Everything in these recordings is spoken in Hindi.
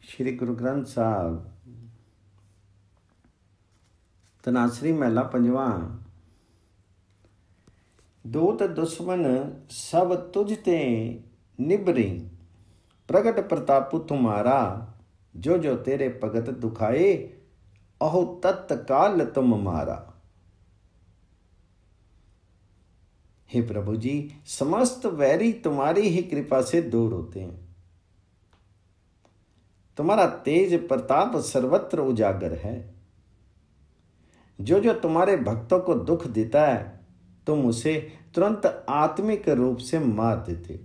श्री गुरु ग्रंथ साहब तनासरी महला पंजवा। दूत दुश्मन सब तुझ ते निबरी, प्रगट प्रतापु तुम्हारा, जो जो तेरे भगत दुखाए, अहो तत्काल तुम मारा। हे प्रभु जी, समस्त वैरी तुम्हारी ही कृपा से दूर होते हैं। तुम्हारा तेज प्रताप सर्वत्र उजागर है। जो जो तुम्हारे भक्तों को दुख देता है, तुम उसे तुरंत आत्मिक रूप से मार देते।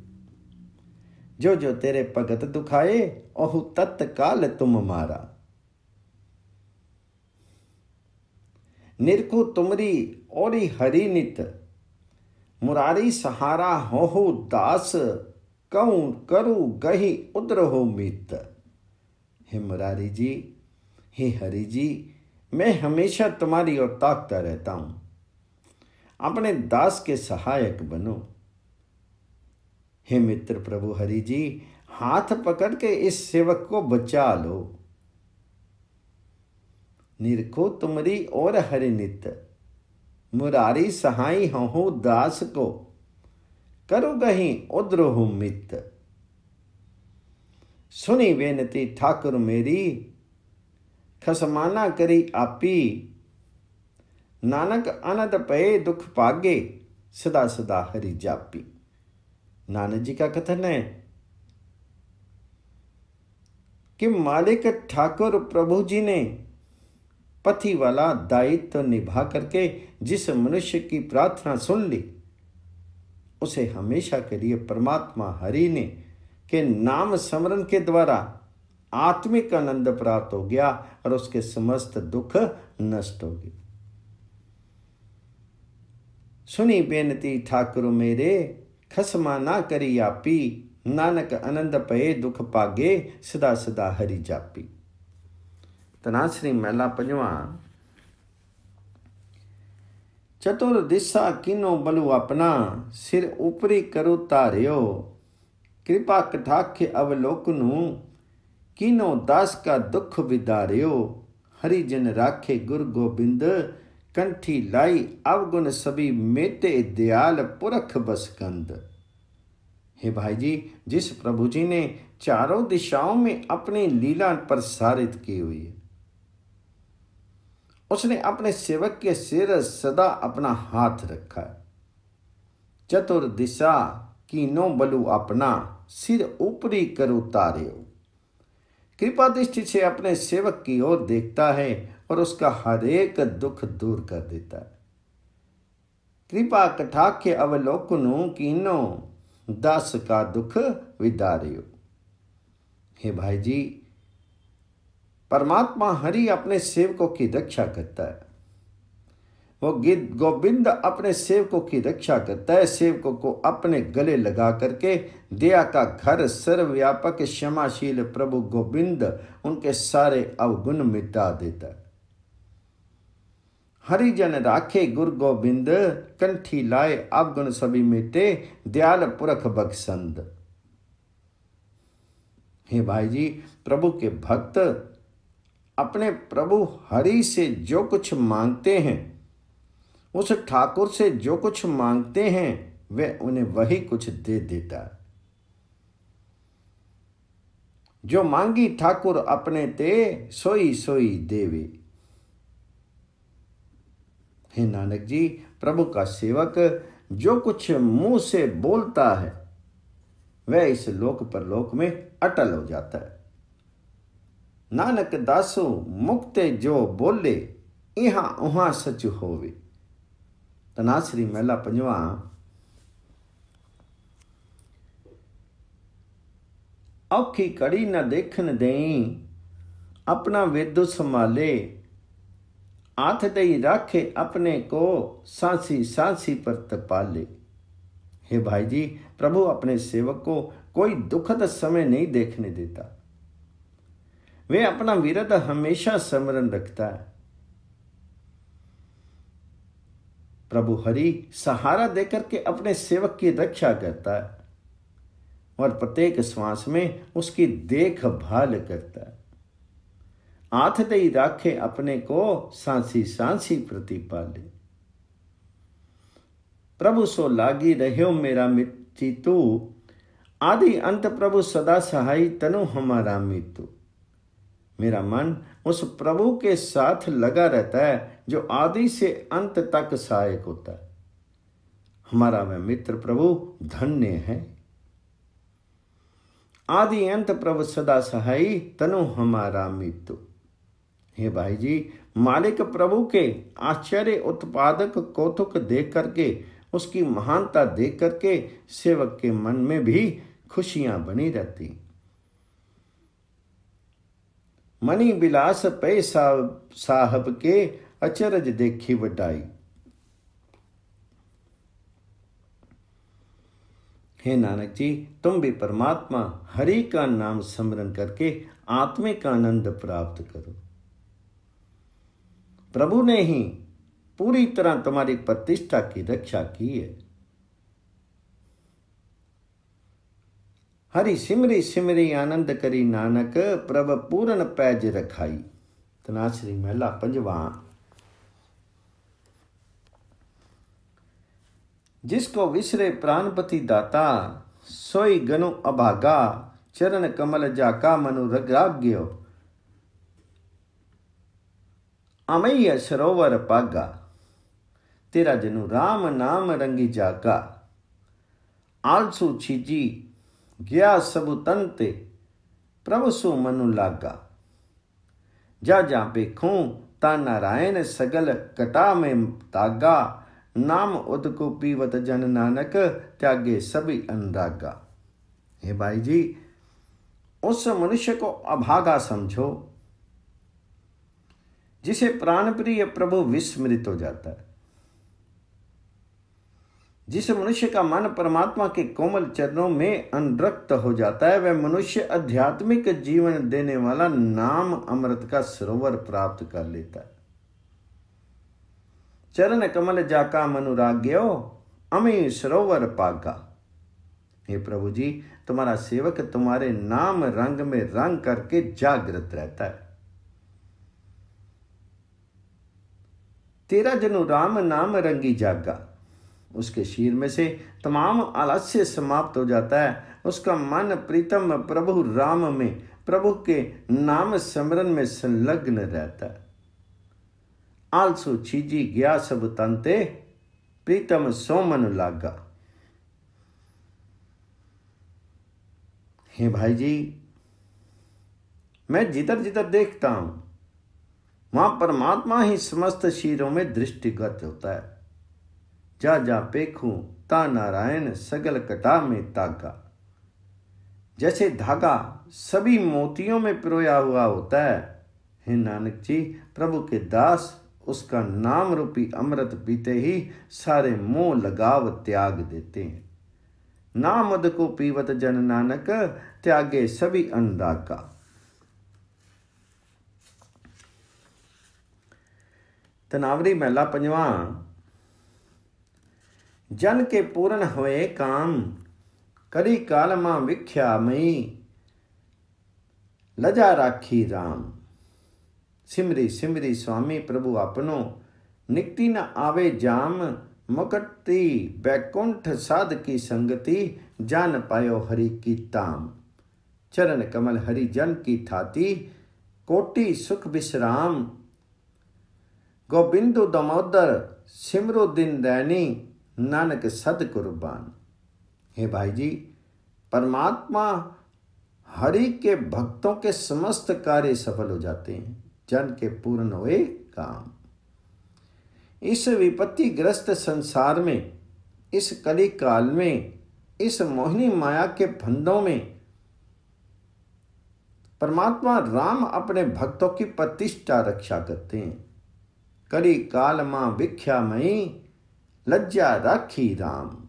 जो जो तेरे भगत दुखाए, ओहु तत्काल तुम मारा। निरखु तुमरी ओरी हरि नित, मुरारी सहारा हो दास, कहूं करू गही उद्र हो मित। हे मुरारी जी, हे हरि जी, मैं हमेशा तुम्हारी ओर ताकता रहता हूं। अपने दास के सहायक बनो। हे मित्र प्रभु हरि जी, हाथ पकड़ के इस सेवक को बचा लो। निरखो तुमरी और हरि नित, मुरारी सहाई हो दास को, करो गही उद्र हो मित। सुनी बेनती ठाकुर मेरी, खसमाना करी आपी। नानक अनंत पए दुख पागे, सदा सदा हरि जापी। नानक जी का कथन है कि मालिक ठाकुर प्रभु जी ने पति वाला दायित्व निभा करके जिस मनुष्य की प्रार्थना सुन ली, उसे हमेशा के लिए परमात्मा हरि ने के नाम स्मरण के द्वारा आत्मिक आनंद प्राप्त हो गया और उसके समस्त दुख नष्ट हो गए। सुनी बेनती ठाकुर मेरे, खसमा ना करी आपी। नानक आनंद पए दुख पागे, सदा सदा हरि जापी। तनासरी महला पंजवा। चतुर दिशा किनो बलु अपना, सिर ऊपरी करो तार्यो। कृपा कटाक्ष अवलोकनु, किनो दास का दुख विदार्यो। हरिजन राखे गुरु गोबिंद, कंठी लाई अवगुण सभी मेटे दयाल पुरख बसकंद। हे भाई जी, जिस प्रभु जी ने चारों दिशाओं में अपनी लीला प्रसारित की हुई है, उसने अपने सेवक के सिर सदा अपना हाथ रखा है। चतुर दिशा कीनो बलु अपना, सिर ऊपरी करो तार्यो। कृपा दृष्टि से अपने सेवक की ओर देखता है और उसका हर एक दुख दूर कर देता है। कृपा कटाक्ष अवलोकनु, कीनो दास का दुख विदार्यो। हे भाई जी, परमात्मा हरि अपने सेवकों की रक्षा करता है। वो गोविंद अपने सेवकों की रक्षा करता है। सेवकों को अपने गले लगा करके दया का घर सर्वव्यापक क्षमाशील प्रभु गोविंद उनके सारे अवगुण मिटा देता है। हरिजन राखे गुरु गोविंद, कंठी लाए अवगुण सभी मिटे, दयाल पुरख बख्शंद। हे भाई जी, प्रभु के भक्त अपने प्रभु हरि से जो कुछ मांगते हैं, उस ठाकुर से जो कुछ मांगते हैं, वे उन्हें वही कुछ दे देता है। जो मांगी ठाकुर अपने ते, सोई सोई देवे। हे नानक जी, प्रभु का सेवक जो कुछ मुंह से बोलता है, वह इस लोक परलोक में अटल हो जाता है। नानक दासो मुक्ते जो बोले, इहां उहां सच होवे। तनासरी महला पंजवा। औखी कड़ी न देखन देई, अपना वेदु संभाले। आथ दई राखे अपने को, सांसी सांसी पर तपाले। हे भाई जी, प्रभु अपने सेवक को कोई दुखद समय नहीं देखने देता। वे अपना विरध हमेशा स्मरण रखता है। प्रभु हरि सहारा देकर के अपने सेवक की रक्षा करता है। और प्रत्येक श्वास में उसकी देखभाल करता है। हाथ दई राखे अपने को, सांसी सांसी प्रतिपाले। प्रभु सो लागी रह्यो मेरा चितू, आदि अंत प्रभु सदा सहाई तनु हमारा मितु। मेरा मन उस प्रभु के साथ लगा रहता है जो आदि से अंत तक सहायक होता है। हमारा वह मित्र प्रभु धन्य है। आदि अंत प्रभु सदा सहाई तनु हमारा मितु। हे भाई जी, मालिक प्रभु के आश्चर्य उत्पादक कौतुक देख करके, उसकी महानता देख करके सेवक के मन में भी खुशियां बनी रहती। मणि बिलास पे साहब के, अचरज देखी वटाई। हे नानक जी, तुम भी परमात्मा हरि का नाम स्मरण करके आत्मिक आनंद प्राप्त करो। प्रभु ने ही पूरी तरह तुम्हारी प्रतिष्ठा की रक्षा की है। हरि सिमरी सिमरी आनंद करी नानक, प्रभ पूरन पैज रखाई। तनाश्री महला पंजवा। जिसको विसरे प्राणपति दाता, सोई गनु अभागा। चरण कमल जाका मनु रग्राग्यो, अमैय सरोवर पागा। तेरा जनु राम नाम रंगी जागा। आलसू छीजी गया सबु तंते, प्रभु सु मनु लागा। जा जा पेखूं ता नारायण, सगल कटा में तागा। नाम उदको पीवत जन नानक, त्यागे सभी अनुरागा। हे भाई जी, उस मनुष्य को अभागा समझो जिसे प्राण प्रिय प्रभु विस्मृत हो जाता है। जिस मनुष्य का मन परमात्मा के कोमल चरणों में अनुरक्त हो जाता है, वह मनुष्य आध्यात्मिक जीवन देने वाला नाम अमृत का सरोवर प्राप्त कर लेता है। चरण कमल जाका मनुराग्यो, अमी सरोवर पागा। हे प्रभु जी, तुम्हारा सेवक तुम्हारे नाम रंग में रंग करके जागृत रहता है। तेरा जनु राम नाम रंगी जागा। उसके शीर में से तमाम आलस्य समाप्त हो जाता है। उसका मन प्रीतम प्रभु राम में, प्रभु के नाम स्मरण में संलग्न रहता है। आलसु छीजी गया सब तंते, प्रीतम सोमन लागा। हे भाई जी, मैं जिधर जिधर देखता हूं, वहां परमात्मा ही समस्त शीरों में दृष्टिगत होता है। जा जा पेखूं ता नारायण, सगल कटा में तागा। जैसे धागा सभी मोतियों में पिरोया हुआ होता है, हे नानक जी, प्रभु के दास उसका नाम रूपी अमृत पीते ही सारे मोह लगाव त्याग देते हैं। नामद को पीवत जन नानक, त्यागे सभी अनुरागा। तनावरी महला पंजवा। जन के पूर्ण हुए काम, करी काल मां विख्या मई। लजा राखी राम। सिमरी सिमरी स्वामी प्रभु अपनो, निकटी न आवे जाम। मुकटती बैकुंठ साध की संगति, जान पायो हरि की ताम। चरण कमल हरि जन की थाती, कोटि सुख विश्राम। गोबिंदु दमोदर सिमरो दिन दैनी, नानक सद कुर्बान। हे भाई जी, परमात्मा हरि के भक्तों के समस्त कार्य सफल हो जाते हैं। जन के पूर्ण हुए काम। इस विपत्तिग्रस्त संसार में, इस कली काल में, इस मोहिनी माया के फंदों में परमात्मा राम अपने भक्तों की प्रतिष्ठा रक्षा करते हैं। कली काल मां विख्या मई, लज्जा राखी राम।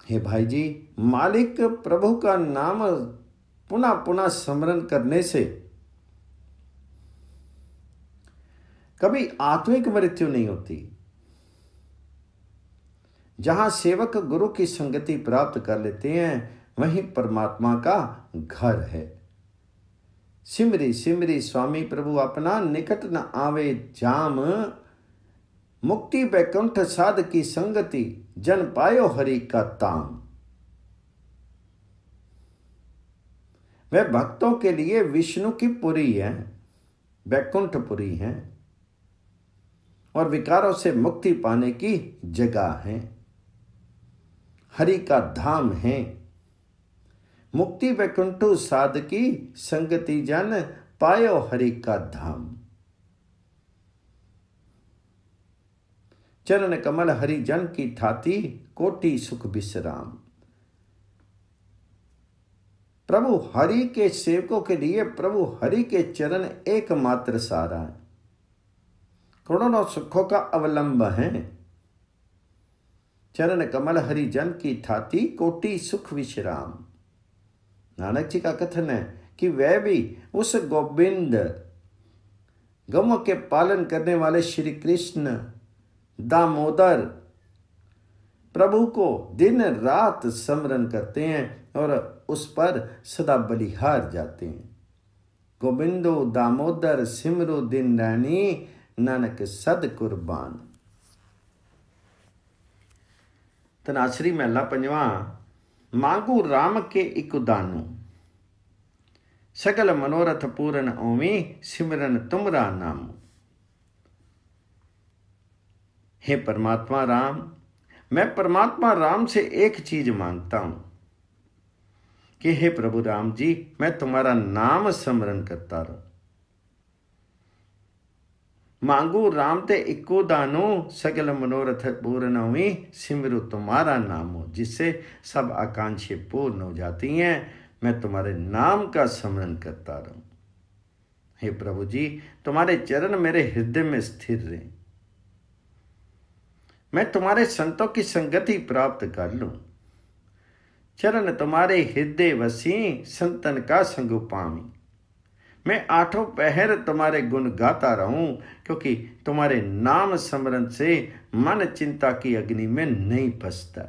हे भाई जी, मालिक प्रभु का नाम पुनः पुनः स्मरण करने से कभी आत्मिक मृत्यु नहीं होती। जहाँ सेवक गुरु की संगति प्राप्त कर लेते हैं वहीं परमात्मा का घर है। सिमरी सिमरी स्वामी प्रभु अपना, निकट न आवे जाम, मुक्ति बैकुंठ साध की संगति, जन पायो हरि का ताम। वह भक्तों के लिए विष्णु की पुरी है, बैकुंठपुरी है, और विकारों से मुक्ति पाने की जगह है, हरि का धाम है। मुक्ति बैकुंठु साध की संगति, जन पायो हरि का धाम। चरण कमल हरि जन की थाती, कोटि सुख विश्राम। प्रभु हरि के सेवकों के लिए प्रभु हरि के चरण एकमात्र सहारा है, करोड़ों सुखों का अवलंब है। चरण कमल हरि जन की थाती, कोटि सुख विश्राम। नानक जी का कथन है कि वह भी उस गोविंद, गौओं के पालन करने वाले श्री कृष्ण दामोदर प्रभु को दिन रात स्मरण करते हैं और उस पर सदा बलिहार जाते हैं। गोविंदो दामोदर सिमरो दिन रैनी, नानक सद कुर्बान। तनासरी महला पंजवा। मांगू राम के इक दानू, सकल मनोरथ पूरन ओमी, सिमरन तुमरा नाम। हे परमात्मा राम, मैं परमात्मा राम से एक चीज मांगता हूं कि हे प्रभु राम जी, मैं तुम्हारा नाम स्मरण करता रहूं। मांगू राम ते इको दानो, सकल मनोरथ पूर्ण हुई, सिमरु तुम्हारा नाम हो, जिससे सब आकांक्षाएं पूर्ण हो जाती हैं। मैं तुम्हारे नाम का स्मरण करता रहूं। हे प्रभु जी, तुम्हारे चरण मेरे हृदय में स्थिर रहे, मैं तुम्हारे संतों की संगति प्राप्त कर लूं। चरण तुम्हारे हृदय वसी, संतन का संग पामी। मैं आठों पहर तुम्हारे गुण गाता रहूं, क्योंकि तुम्हारे नाम स्मरण से मन चिंता की अग्नि में नहीं फंसता।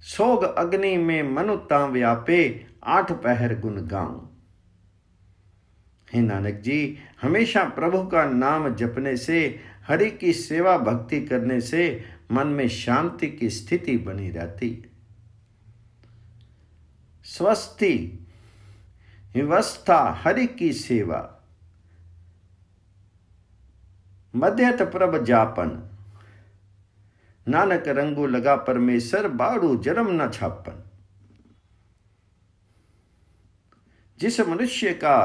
सोग अग्नि में मनुता व्यापे, आठ पहर गुण गाऊं। हे नानक जी, हमेशा प्रभु का नाम जपने से, हरि की सेवा भक्ति करने से मन में शांति की स्थिति बनी रहती है। स्वस्ति व्यवस्था हरि की सेवा, मध्यत प्रभ जापन। नानक रंगू लगा परमेश्वर, बाड़ू जन्म न छापन। जिस मनुष्य का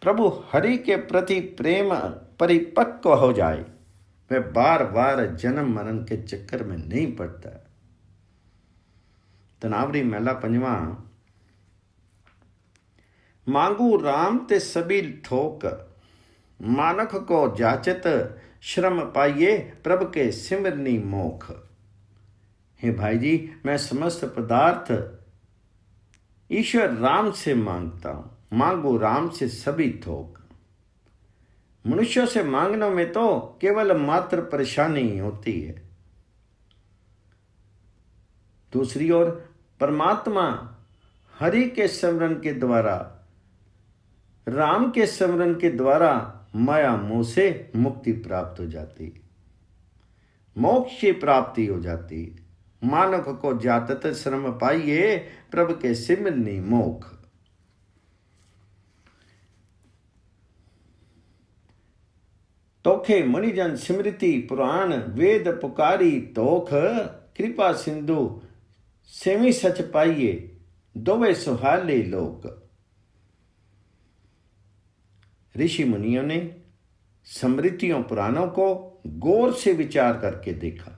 प्रभु हरि के प्रति प्रेम परिपक्व हो जाए, वह बार बार जन्म मरण के चक्कर में नहीं पड़ता। तनावरी महला पंजवा। मांगू राम ते सभी थोक, मानक को जाचत, श्रम पाइए प्रभु के सिमरनी मोख। हे भाई जी, मैं समस्त पदार्थ ईश्वर राम से मांगता हूं। मांगू राम से सभी थोक। मनुष्यों से मांगने में तो केवल मात्र परेशानी होती है। दूसरी ओर परमात्मा हरि के स्मरण के द्वारा, राम के स्मरण के द्वारा माया मोह से मुक्ति प्राप्त हो जाती है, मोक्ष की प्राप्ति हो जाती है। मानव को जातत श्रम पाइए, प्रभु के सिमरनी मोख। तोखे मणिजन स्मृति पुराण, वेद पुकारी तोख, कृपा सिंधु सेवी सच पाइए, दोवे सुहाले लोक। ऋषि मुनियों ने स्मृतियों पुराणों को गौर से विचार करके देखा,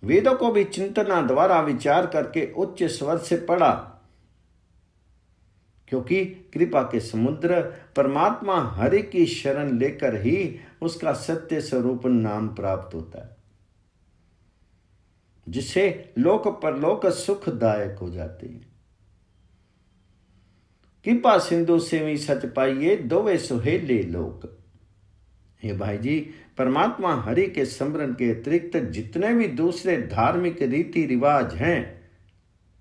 वेदों को भी चिंतना द्वारा विचार करके उच्च स्वर से पढ़ा, क्योंकि कृपा के समुद्र परमात्मा हरि की शरण लेकर ही उसका सत्य स्वरूप नाम प्राप्त होता है, जिससे लोक परलोक सुखदायक हो जाते हैं। कृपा सिंधु सेवी सच पाइए, दोवे सुहेले लोक। हे भाई जी, परमात्मा हरि के स्मरण के अतिरिक्त जितने भी दूसरे धार्मिक रीति रिवाज हैं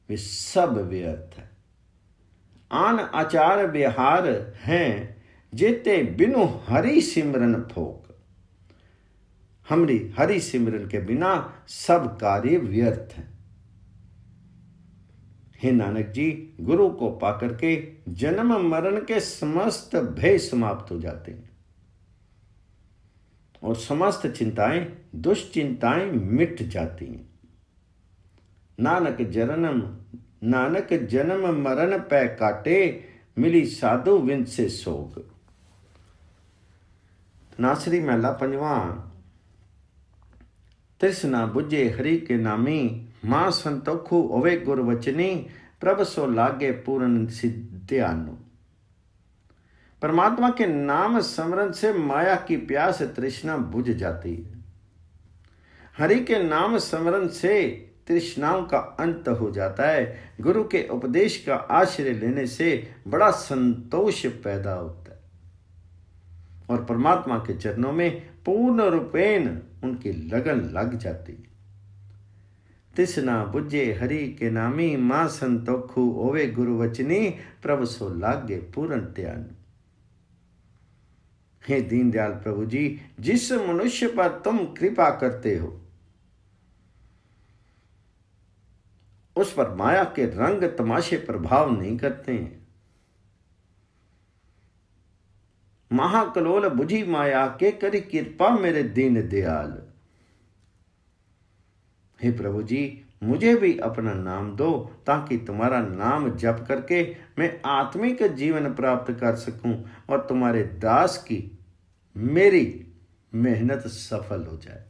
वे सब व्यर्थ है। आन आचार व्यवहार हैं जेते बिनु हरि सिमरन फोक। हमरी हरि सिमरन के बिना सब कार्य व्यर्थ है। हे नानक जी, गुरु को पाकर के जन्म मरण के समस्त भय समाप्त हो जाते हैं और समस्त चिंताएं, दुष्चिंताएं मिट जाती हैं। नानक जन्म मरण पै काटे, मिली साधु विंद से सोग। नासरी महला पंजवा। तृष्णा बुझे हरि के नामी, मां संतोखु होवे गुर वचनी, प्रभ सो लागे पूर्ण सिद्ध्यानु। परमात्मा के नाम स्मरण से माया की प्यास तृष्णा बुझ जाती है। हरि के नाम स्मरण से तृष्णाओं का अंत हो जाता है। गुरु के उपदेश का आश्रय लेने से बड़ा संतोष पैदा होता है और परमात्मा के चरणों में पूर्ण रूपेण उनकी लगन लग जाती है। तृष्णा बुझे हरि के नामी, मां संतोखु होवे गुरु वचनी, प्रभु सो लागे पूर्ण ध्यान। हे दीनदयाल प्रभु जी, जिस मनुष्य पर तुम कृपा करते हो उस पर माया के रंग तमाशे प्रभाव नहीं करते हैं। महाकलोल बुझी माया के करी कृपा मेरे दीन दयाल। हे प्रभु जी, मुझे भी अपना नाम दो ताकि तुम्हारा नाम जप करके मैं आत्मिक जीवन प्राप्त कर सकूं और तुम्हारे दास की मेरी मेहनत सफल हो जाए।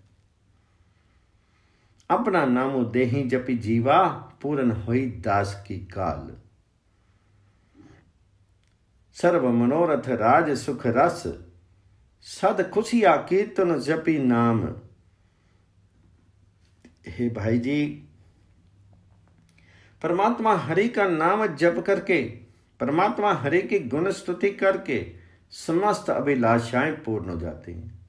अपना नामो देहि जपि जीवा, पूर्ण होई दास की काल। सर्व मनोरथ राज सुख रस, सद खुशिया कीर्तन जपि नाम। हे भाई जी, परमात्मा हरि का नाम जप करके, परमात्मा हरि की गुण स्तुति करके समस्त अभिलाषाएं पूर्ण हो जाती हैं।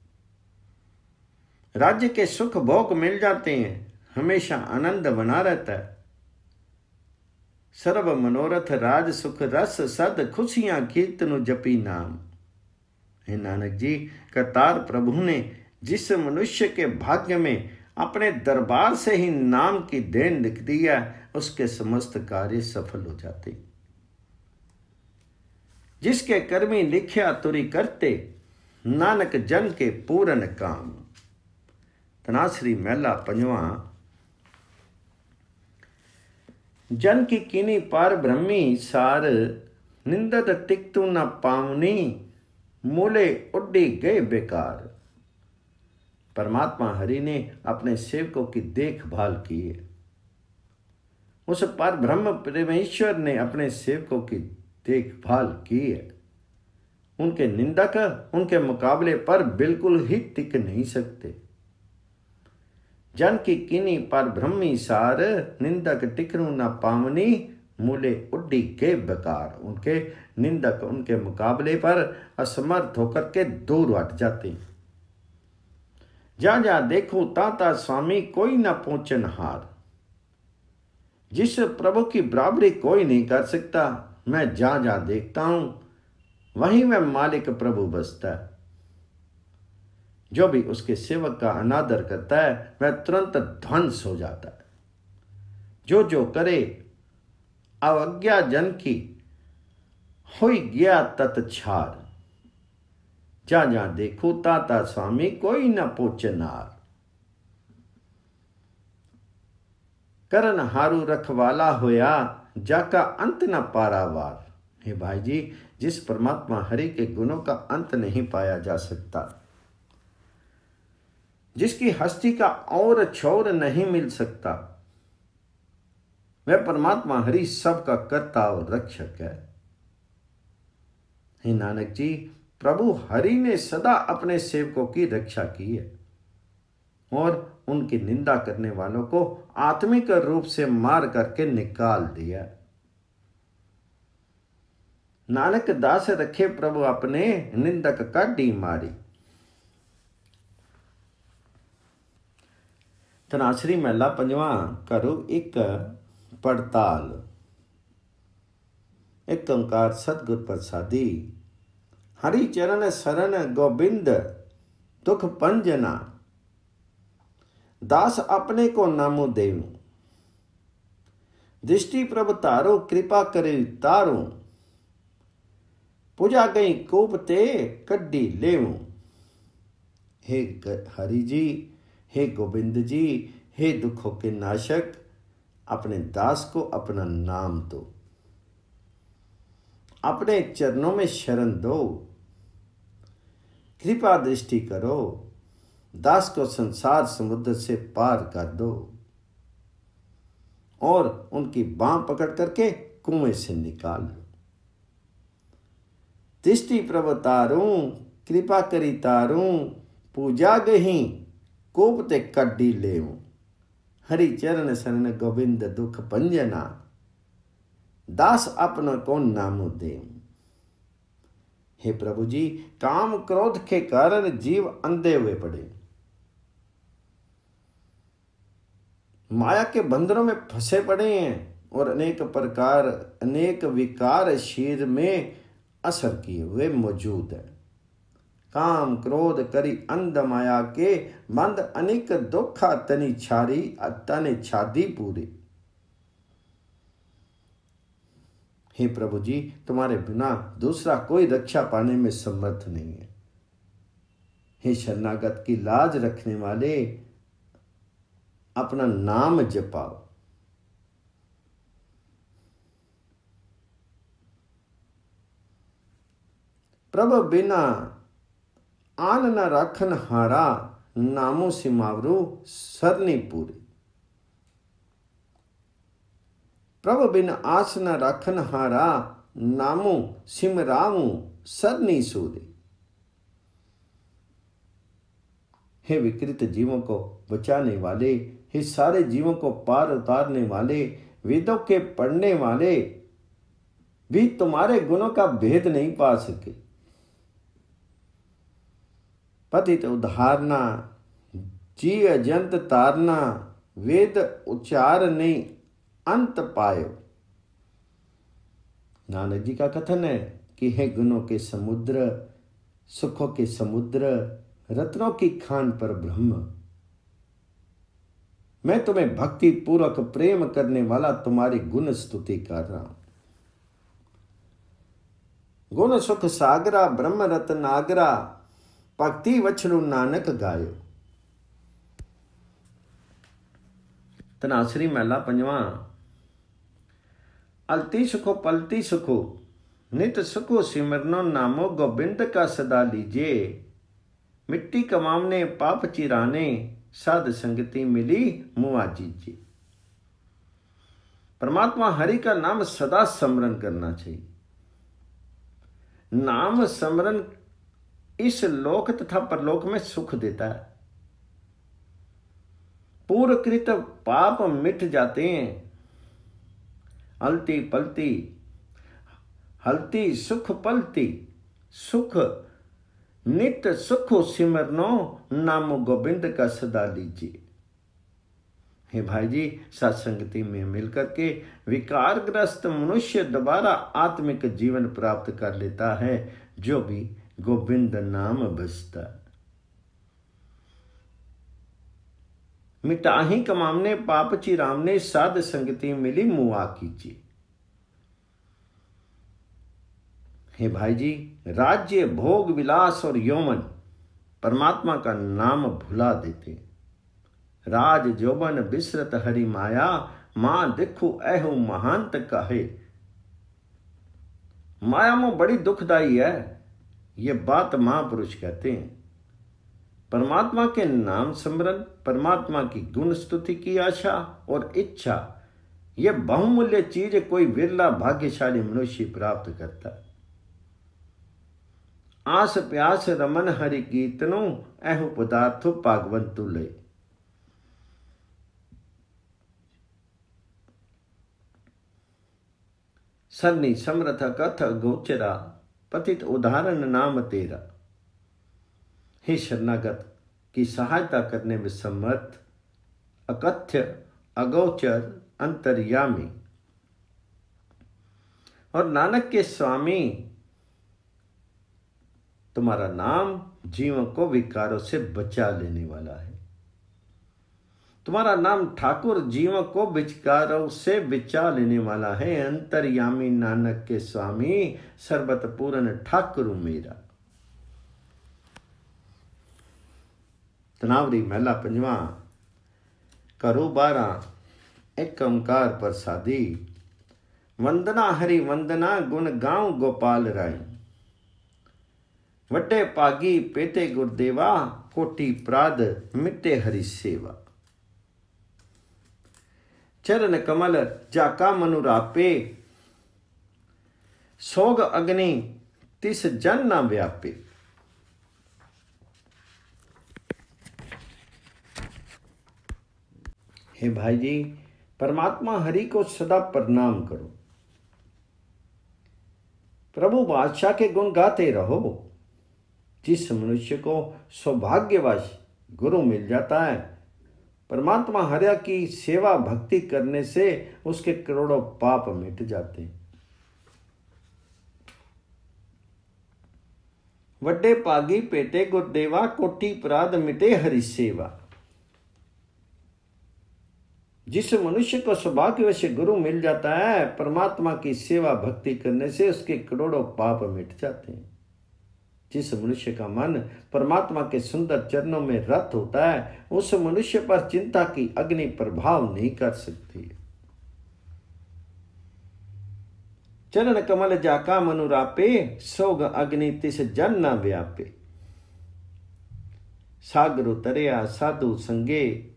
राज्य के सुख भोग मिल जाते हैं, हमेशा आनंद बना रहता है। सर्व मनोरथ राज सुख रस, सद खुशियां कीर्तनु जपी नाम। हे नानक जी, करतार प्रभु ने जिस मनुष्य के भाग्य में अपने दरबार से ही नाम की देन लिख दिया, उसके समस्त कार्य सफल हो जाते। जिसके कर्मी लिख्या तुरी करते, नानक जन के पूर्ण काम। तनाश्री महला पंजवा। जन की कीनी पार ब्रह्मी सार, निंदत टिकतु न पावनी, मूले उड्डी गए बेकार। परमात्मा हरि ने अपने सेवकों की देखभाल की है। उस पर ब्रह्म परमेश्वर ने अपने सेवकों की देखभाल की है। उनके निंदक उनके मुकाबले पर बिल्कुल ही टिक नहीं सकते। जन की कीनी पर ब्रह्मी सार, निंदक टिकनु न पावनी, मूले उड्डी के बेकार। उनके निंदक उनके मुकाबले पर असमर्थ होकर के दूर हट जाते। जा जा देखो ताता स्वामी, कोई न पहुंचन हार। जिस प्रभु की बराबरी कोई नहीं कर सकता, मैं जा जा देखता हूं वहीं में मालिक प्रभु बसता है। जो भी उसके सेवक का अनादर करता है वह तुरंत ध्वंस हो जाता है। जो जो करे अवज्ञा जन की, हुई गया तत्छार। जा जा देखो ताता स्वामी, कोई न पोचनार। करन हारू रखवाला होया, जाका अंत न पारावार। हे भाई जी, जिस परमात्मा हरि के गुणों का अंत नहीं पाया जा सकता, जिसकी हस्ती का और छोर नहीं मिल सकता, वह परमात्मा हरि सबका कर्ता और रक्षक है। हे नानक जी, प्रभु हरि ने सदा अपने सेवकों की रक्षा की है और उनकी निंदा करने वालों को आत्मिक रूप से मार करके निकाल दिया। नानक दास रखे प्रभु अपने, निंदक काढ़ी मारी। ਧਨਾਸਰੀ ਮਹਿਲਾ ਪੰਜਵਾਂ। ਕਰੋ ਇੱਕ ਪੜਤਾਲ। ਇੱਕ ਓਂਕਾਰ ਸਤਿਗੁਰ ਪ੍ਰਸਾਦੀ। ਹਰੀ ਚਰਨ ਸਰਨ ਗੋਬਿੰਦ ਦੁਖ ਪੰਜਨਾ। दास अपने को नामो देव। दृष्टि प्रभ तारो कृपा करे तारो। पूजा गई कोप ते कड्डी लेव। हे हरि जी, हे गोविंद जी, हे दुखों के नाशक, अपने दास को अपना नाम दो, अपने चरणों में शरण दो, कृपा दृष्टि करो, दास को संसार समुद्र से पार कर दो और उनकी बांह पकड़ करके कुएं से निकाल लो। दृष्टि प्रभ तारूं कृपा करी तारूं। पूजा गही कोप ते कड्डी लेऊं। हरि चरण शरण गोविंद दुख पंजना। दास अपना को नामो देऊं। हे प्रभु जी, काम क्रोध के कारण जीव अंधे हुए पड़े, माया के बंधनों में फंसे पड़े हैं और अनेक विकार शरीर में असर किए हुए मौजूद है। काम क्रोध करी अंध माया के बंद अनेक दुखा तनि छारी तने छादी पूरी। हे प्रभु जी, तुम्हारे बिना दूसरा कोई रक्षा पाने में समर्थ नहीं है। हे शरणागत की लाज रखने वाले, अपना नाम जपाओ। प्रभु बिना आन न राखन हारा। नामो सिमावरू सरनी पूरी। प्रभु बिन आस न राखन हारा। नामो सिमरावू सरनी सूरी। हे विकृत जीवों को बचाने वाले, हे सारे जीवों को पार उतारने वाले, वेदों के पढ़ने वाले भी तुम्हारे गुणों का भेद नहीं पा सके। पतित उद्धारना, जीव जंत तारना, वेद उच्चार नहीं अंत पायो। नानक जी का कथन है कि हे गुणों के समुद्र, सुखों के समुद्र, रत्नों की खान पर ब्रह्म, मैं तुम्हें भक्ति पूर्वक प्रेम करने वाला तुम्हारी गुण स्तुति कर रहा हूं। गुण सुख सागरा ब्रह्म रत्नागरा। भक्ति वछलू नानक गायो। धनासरी महला पंजवां। अलती सुखो पलती सुखो नित सुखो सिमरनो। नामो गोबिंद का सदा लीजिए। मिट्टी कमावने पाप चिराने। साध संगति मिली मुआ जीजिए। परमात्मा हरि का नाम सदा स्मरण करना चाहिए। नाम स्मरण इस लोक तथा परलोक में सुख देता है। पूर्वकृत पाप मिट जाते हैं। अलती पलती हलती सुख पलती। सुख नित सुखो सिमरनो। नामो गोविंद का सदा लीजिए। हे भाई जी, सत्संगति में मिलकर के विकारग्रस्त मनुष्य दोबारा आत्मिक जीवन प्राप्त कर लेता है, जो भी गोविंद नाम बसता। मिटाही कमामने पाप चिरामने। साध संगति मिली मुआ कीजिए। हे भाई जी, राज्य भोग विलास और यौवन परमात्मा का नाम भुला देते। राज जोबन बिसरत हरि माया। मां देखो ऐहु महांत कहे। माया में बड़ी दुखदाई है, ये बात महापुरुष कहते हैं। परमात्मा के नाम स्मरण, परमात्मा की गुण स्तुति की आशा और इच्छा, यह बहुमूल्य चीज कोई विरला भाग्यशाली मनुष्य प्राप्त करता है। आस प्यास रमन हरि कीर्तनो। ऐहु पदार्थो भागवंतु ले। सरनी समरथ कथ गोचरा। पतित उदाहरण नाम तेरा। हे शरणागत की सहायता करने में समर्थ, अकथ्य, अगोचर, अंतर्यामी। और नानक के स्वामी, तुम्हारा नाम जीवों को विकारों से बचा लेने वाला है। तुम्हारा नाम ठाकुर जीवों को विकारों से बचा लेने वाला है। अंतर्यामी नानक के स्वामी, सर्बत पूर्ण ठाकुर मेरा। तनावरी महला पंजवा। करो 12 एक ओंकार प्रसादी। वंदना हरि वंदना, गुण गाँव गोपाल राय। वड्डे पागी पेते गुरदेवा, कोटि प्राद मिटे हरि सेवा। चरण कमल जाका मनुरापे, सोग अग्नि तिस जन न व्यापे। हे भाई जी, परमात्मा हरि को सदा प्रणाम करो। प्रभु बादशाह के गुण गाते रहो। जिस मनुष्य को सौभाग्यवश गुरु मिल जाता है, परमात्मा हरि की सेवा भक्ति करने से उसके करोड़ों पाप मिट जाते हैं। वड्डे पागी पेटे गुरदेवा, कोटि प्राद मिटे हरि सेवा। जिस मनुष्य को सौभाग्यवश गुरु मिल जाता है, परमात्मा की सेवा भक्ति करने से उसके करोड़ों पाप मिट जाते हैं। जिस मनुष्य का मन परमात्मा के सुंदर चरणों में रत होता है, उस मनुष्य पर चिंता की अग्नि प्रभाव नहीं कर सकती। चरण कमल जाका मनुरापे, सोग अग्नि तिस जन न व्यापे। सागर उतरिया साधु संगे,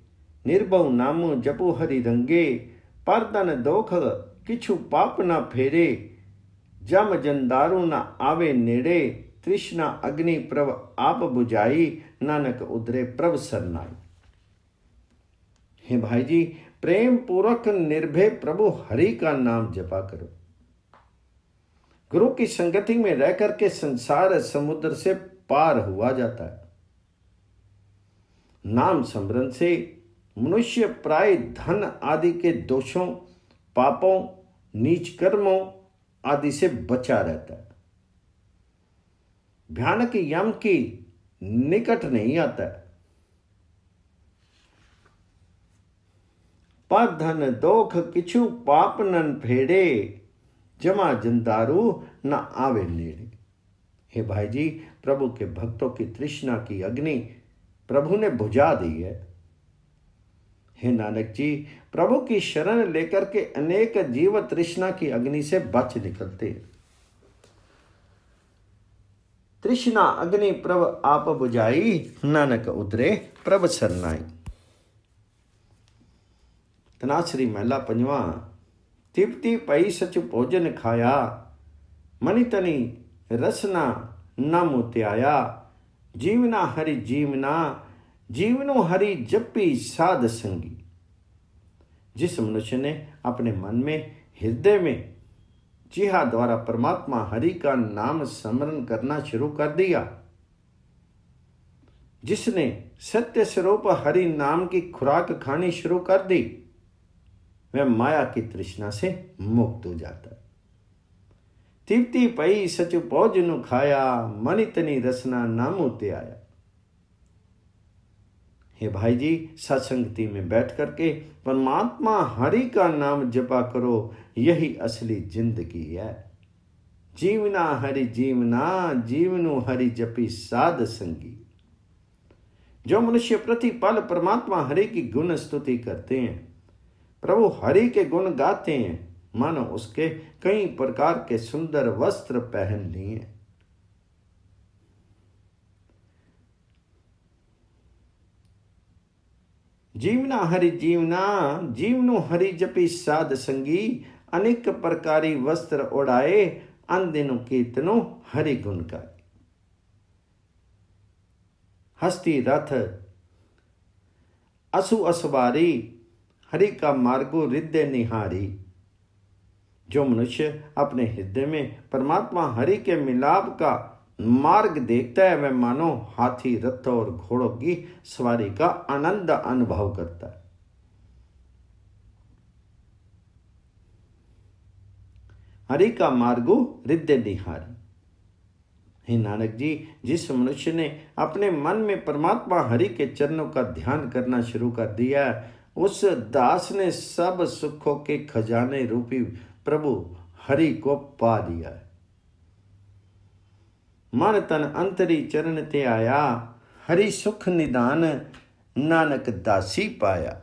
निर्भव नामु जपु हरि रंगे। परदन दोख किछु पाप न फेरे, जम जंदारू न आवे नेड़े। तृष्णा अग्नि प्रभ आप बुझाई, नानक उधरे प्रभ सरनाई। हे भाई जी, प्रेम पूर्वक निर्भय प्रभु हरि का नाम जपा करो। गुरु की संगति में रह करके संसार समुद्र से पार हुआ जाता है। नाम स्मरण से मनुष्य प्राय धन आदि के दोषों, पापों, नीच कर्मों आदि से बचा रहता है। भयानक यम की निकट नहीं आता है। पर धन दोख किछु पाप नन फेड़े, जमा जंदारू न आवे नेड़े। हे भाई जी, प्रभु के भक्तों की तृष्णा की अग्नि प्रभु ने बुझा दी है। हे नानक जी, प्रभु की शरण लेकर के अनेक जीव तृष्णा की अग्नि से बच निकलते हैं। तृष्णा अग्नि प्रभ आप बुझाई, नानक उतरे प्रभ सरनाई। तनाश्री महला पंजवा। तिपति पई सच भोजन खाया, मनि तनि रसना न मुत्याया। जीवना हरि जीवना, जीवनो हरि जपी साध संगी। जिस मनुष्य ने अपने मन में, हृदय में जिहा द्वारा परमात्मा हरि का नाम स्मरण करना शुरू कर दिया, जिसने सत्य स्वरूप हरि नाम की खुराक खानी शुरू कर दी, वह माया की तृष्णा से मुक्त हो जाता है। तिपति पई सच भोजन खाया, मनि तनि रसना न मुत्याया। हे भाई जी, सत्संगति में बैठ करके परमात्मा हरि का नाम जपा करो, यही असली जिंदगी है। जीवना हरि जीवना, जीवनु हरि जपी साध संगी। जो मनुष्य प्रतिपल परमात्मा हरि की गुण स्तुति करते हैं, प्रभु हरि के गुण गाते हैं, मानो उसके कई प्रकार के सुंदर वस्त्र पहन लिए। जीवना हरि जीवना, जीवनु हरि जपी साध संगी। अनेक प्रकारी वस्त्र ओढ़ाए, अनदिनु कीर्तनो हरि गुण गाए। हस्ती रथ असु असवारी, हरि का मार्गो हृदय निहारी। जो मनुष्य अपने हृदय में परमात्मा हरि के मिलाप का मार्ग देखता है, वह मानो हाथी, रथ और घोड़ों की सवारी का आनंद अनुभव करता है। हरि का मार्गो रिद्ध निहारी। हे नानक जी, जिस मनुष्य ने अपने मन में परमात्मा हरि के चरणों का ध्यान करना शुरू कर दिया, उस दास ने सब सुखों के खजाने रूपी प्रभु हरि को पा लिया है। मन तन अंतरी चरण ते आया, हरि सुख निदान नानक दासी पाया।